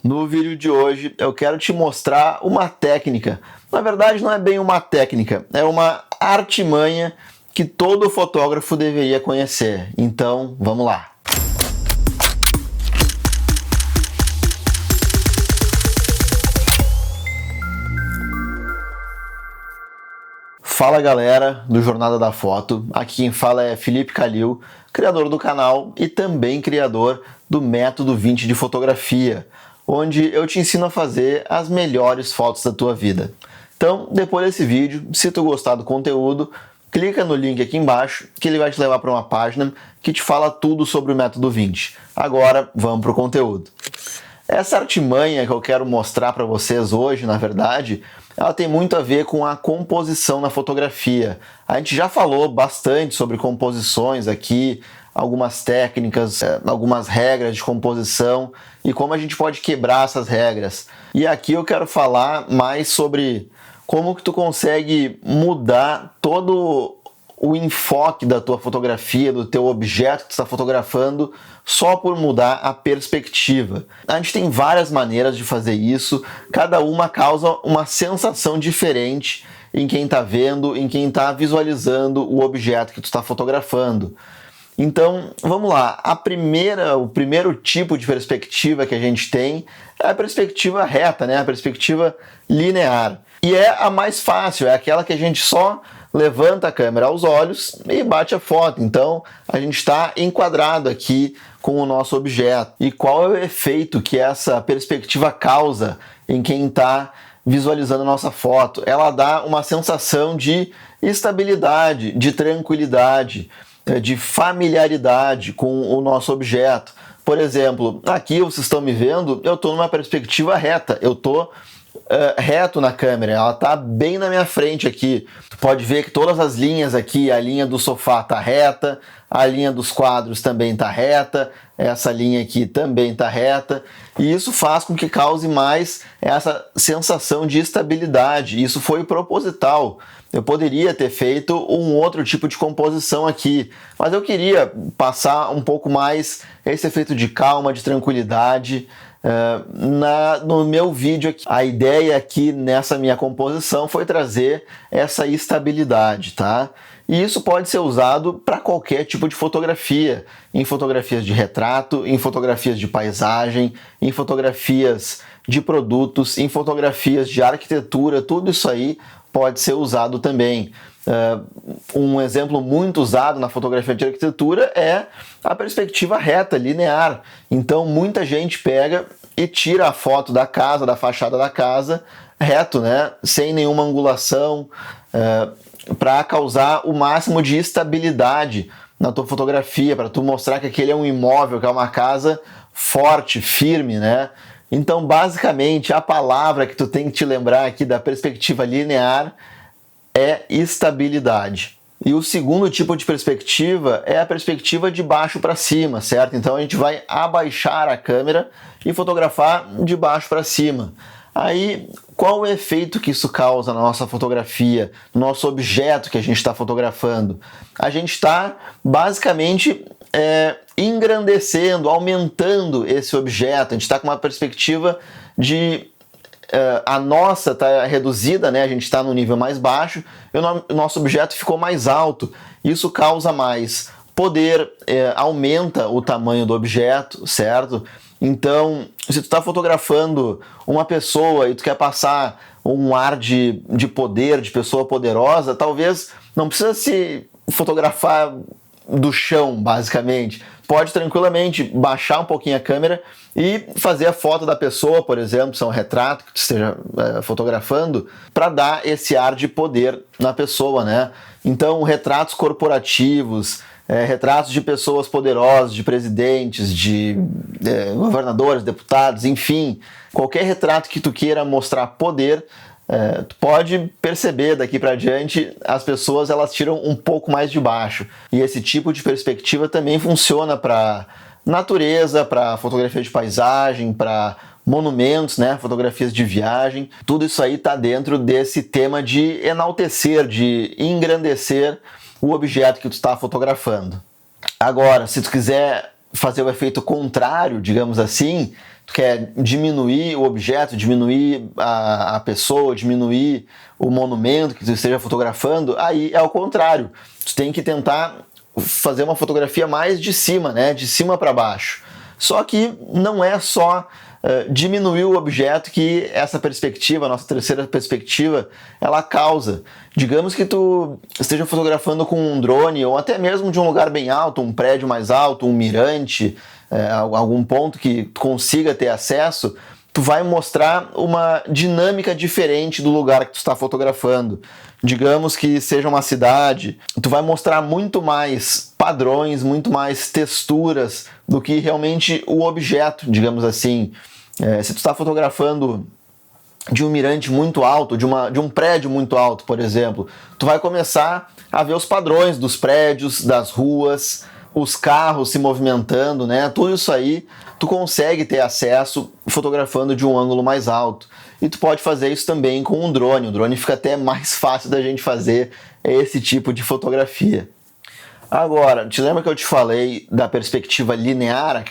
No vídeo de hoje eu quero te mostrar uma técnica. Na verdade não é bem uma técnica, é uma artimanha que todo fotógrafo deveria conhecer. Então vamos lá. Fala galera do Jornada da Foto, aqui quem fala é Felipe Calil, criador do canal e também criador do Método 20 de Fotografia, onde eu te ensino a fazer as melhores fotos da tua vida. Então, depois desse vídeo, se tu gostar do conteúdo, clica no link aqui embaixo que ele vai te levar para uma página que te fala tudo sobre o Método 20. Agora, vamos para o conteúdo. Essa artimanha que eu quero mostrar para vocês hoje, na verdade, ela tem muito a ver com a composição na fotografia. A gente já falou bastante sobre composições aqui, algumas técnicas, algumas regras de composição e como a gente pode quebrar essas regras. E aqui eu quero falar mais sobre como que tu consegue mudar todo o enfoque da tua fotografia, do teu objeto que tu está fotografando, só por mudar a perspectiva. A gente tem várias maneiras de fazer isso, cada uma causa uma sensação diferente em quem está vendo, em quem está visualizando o objeto que tu está fotografando. Então, vamos lá. O primeiro tipo de perspectiva que a gente tem é a perspectiva reta, né? A perspectiva linear. E é a mais fácil, é aquela que a gente só levanta a câmera aos olhos e bate a foto. Então, a gente está enquadrado aqui com o nosso objeto. E qual é o efeito que essa perspectiva causa em quem está visualizando a nossa foto? Ela dá uma sensação de estabilidade, de tranquilidade, de familiaridade com o nosso objeto. Por exemplo, aqui vocês estão me vendo, eu estou numa perspectiva reta, eu estou reto na câmera, ela está bem na minha frente aqui. Tu pode ver que todas as linhas aqui, a linha do sofá está reta, a linha dos quadros também está reta, essa linha aqui também está reta, e isso faz com que cause mais essa sensação de estabilidade. Isso foi proposital. Eu poderia ter feito um outro tipo de composição aqui, mas eu queria passar um pouco mais esse efeito de calma, de tranquilidade no meu vídeo aqui. A ideia aqui nessa minha composição foi trazer essa estabilidade, tá? E isso pode ser usado para qualquer tipo de fotografia, em fotografias de retrato, em fotografias de paisagem, em fotografias de produtos, em fotografias de arquitetura, tudo isso aí pode ser usado também. Um exemplo muito usado na fotografia de arquitetura é a perspectiva reta, linear. Então muita gente pega e tira a foto da casa, da fachada da casa, reto, né? Sem nenhuma angulação, para causar o máximo de estabilidade na tua fotografia, para tu mostrar que aquele é um imóvel, que é uma casa forte, firme, né? Então, basicamente, a palavra que tu tem que te lembrar aqui da perspectiva linear é estabilidade. E o segundo tipo de perspectiva é a perspectiva de baixo para cima, certo? Então a gente vai abaixar a câmera e fotografar de baixo para cima. Aí, qual o efeito que isso causa na nossa fotografia, no nosso objeto que a gente está fotografando? A gente está basicamente engrandecendo, aumentando esse objeto. A gente está com uma perspectiva de a nossa está reduzida, né? A gente está no nível mais baixo e o nosso objeto ficou mais alto. Isso causa mais poder, aumenta o tamanho do objeto, certo? Então, se tu está fotografando uma pessoa e tu quer passar um ar de poder, de pessoa poderosa, talvez não precisa se fotografar do chão, basicamente. Pode tranquilamente baixar um pouquinho a câmera e fazer a foto da pessoa, por exemplo, se é um retrato que tu esteja fotografando, para dar esse ar de poder na pessoa, né? Então, retratos corporativos, retratos de pessoas poderosas, de presidentes, de governadores, deputados, enfim, qualquer retrato que tu queira mostrar poder, tu pode perceber daqui para diante, as pessoas elas tiram um pouco mais de baixo. E esse tipo de perspectiva também funciona para natureza, para fotografia de paisagem, para monumentos, né? Fotografias de viagem. Tudo isso aí está dentro desse tema de enaltecer, de engrandecer o objeto que tu está fotografando. Agora, se tu quiser fazer o efeito contrário, digamos assim, tu quer diminuir o objeto, diminuir a pessoa, diminuir o monumento que tu esteja fotografando, aí é o contrário. Tu tem que tentar fazer uma fotografia mais de cima, né? De cima para baixo. Só que não é só diminuir o objeto que essa perspectiva, a nossa terceira perspectiva, ela causa. Digamos que tu esteja fotografando com um drone ou até mesmo de um lugar bem alto, um prédio mais alto, um mirante, algum ponto que tu consiga ter acesso, tu vai mostrar uma dinâmica diferente do lugar que tu está fotografando. Digamos que seja uma cidade, tu vai mostrar muito mais padrões, muito mais texturas do que realmente o objeto, digamos assim. Se tu está fotografando de um mirante muito alto, de um prédio muito alto, por exemplo, tu vai começar a ver os padrões dos prédios, das ruas, os carros se movimentando, né? Tudo isso aí tu consegue ter acesso fotografando de um ângulo mais alto. E tu pode fazer isso também com um drone. O drone fica até mais fácil da gente fazer esse tipo de fotografia. Agora, te lembra que eu te falei da perspectiva linear,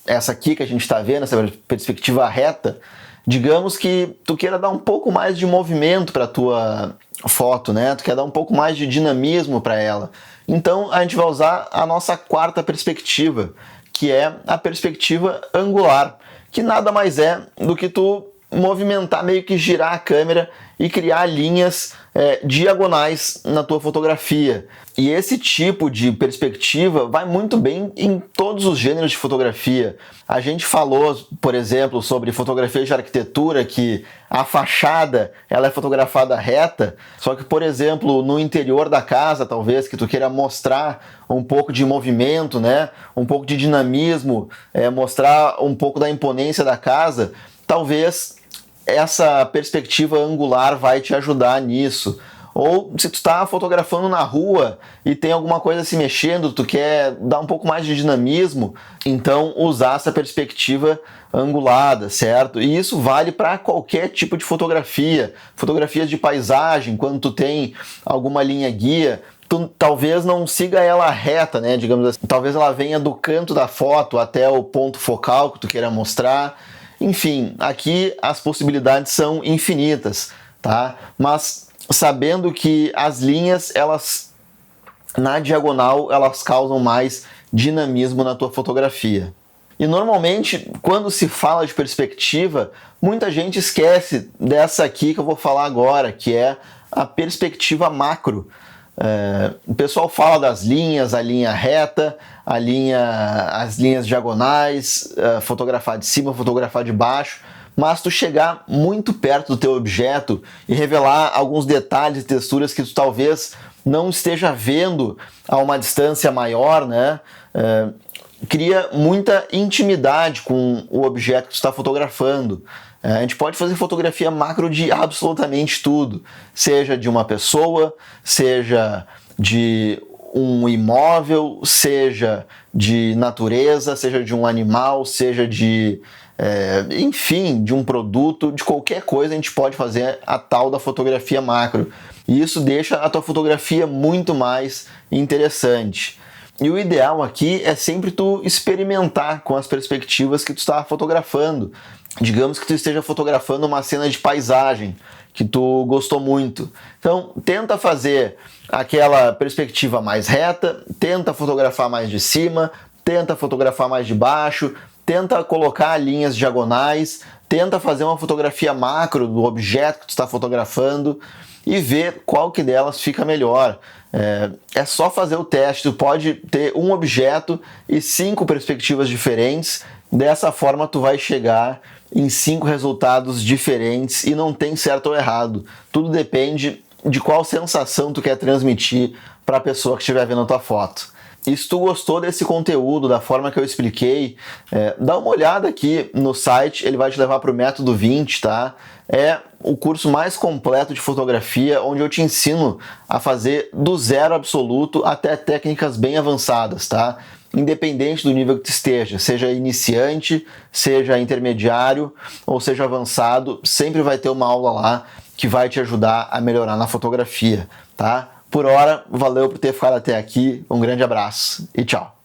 essa aqui que a gente está vendo, essa perspectiva reta? Digamos que tu queira dar um pouco mais de movimento para a tua foto, né? Tu quer dar um pouco mais de dinamismo para ela. Então a gente vai usar a nossa quarta perspectiva, que é a perspectiva angular, que nada mais é do que tu movimentar, meio que girar a câmera e criar linhas diagonais na tua fotografia. E esse tipo de perspectiva vai muito bem em todos os gêneros de fotografia. A gente falou, por exemplo, sobre fotografia de arquitetura, que a fachada ela é fotografada reta, só que, por exemplo, no interior da casa, talvez, que tu queira mostrar um pouco de movimento, né? Um pouco de dinamismo, mostrar um pouco da imponência da casa, talvez essa perspectiva angular vai te ajudar nisso. Ou se tu está fotografando na rua e tem alguma coisa se mexendo, tu quer dar um pouco mais de dinamismo, então usar essa perspectiva angulada, certo? E isso vale para qualquer tipo de fotografia. Fotografias de paisagem, quando tu tem alguma linha guia, tu talvez não siga ela reta, né? Digamos assim, talvez ela venha do canto da foto até o ponto focal que tu queira mostrar. Enfim, aqui as possibilidades são infinitas, tá? Mas sabendo que as linhas, elas na diagonal, elas causam mais dinamismo na tua fotografia. E normalmente, quando se fala de perspectiva, muita gente esquece dessa aqui que eu vou falar agora, que é a perspectiva macro. O pessoal fala das linhas, a linha reta, as linhas diagonais, fotografar de cima, fotografar de baixo, mas tu chegar muito perto do teu objeto e revelar alguns detalhes e texturas que tu talvez não esteja vendo a uma distância maior, né? Cria muita intimidade com o objeto que tu está fotografando. A gente pode fazer fotografia macro de absolutamente tudo, seja de uma pessoa, seja de um imóvel, seja de natureza, seja de um animal, seja de, enfim, de um produto, de qualquer coisa a gente pode fazer a tal da fotografia macro. E isso deixa a tua fotografia muito mais interessante. E o ideal aqui é sempre tu experimentar com as perspectivas que tu está fotografando. Digamos que tu esteja fotografando uma cena de paisagem que tu gostou muito. Então, tenta fazer aquela perspectiva mais reta, tenta fotografar mais de cima, tenta fotografar mais de baixo, tenta colocar linhas diagonais, tenta fazer uma fotografia macro do objeto que tu está fotografando e ver qual que delas fica melhor. É só fazer o teste, tu pode ter um objeto e 5 perspectivas diferentes, dessa forma tu vai chegar em 5 resultados diferentes e não tem certo ou errado. Tudo depende de qual sensação tu quer transmitir para a pessoa que estiver vendo a tua foto. E se tu gostou desse conteúdo, da forma que eu expliquei, dá uma olhada aqui no site, ele vai te levar para o Método 20, tá? É o curso mais completo de fotografia, onde eu te ensino a fazer do zero absoluto até técnicas bem avançadas, tá? Independente do nível que tu esteja, seja iniciante, seja intermediário ou seja avançado, sempre vai ter uma aula lá que vai te ajudar a melhorar na fotografia, tá? Por hora, valeu por ter ficado até aqui, um grande abraço e tchau!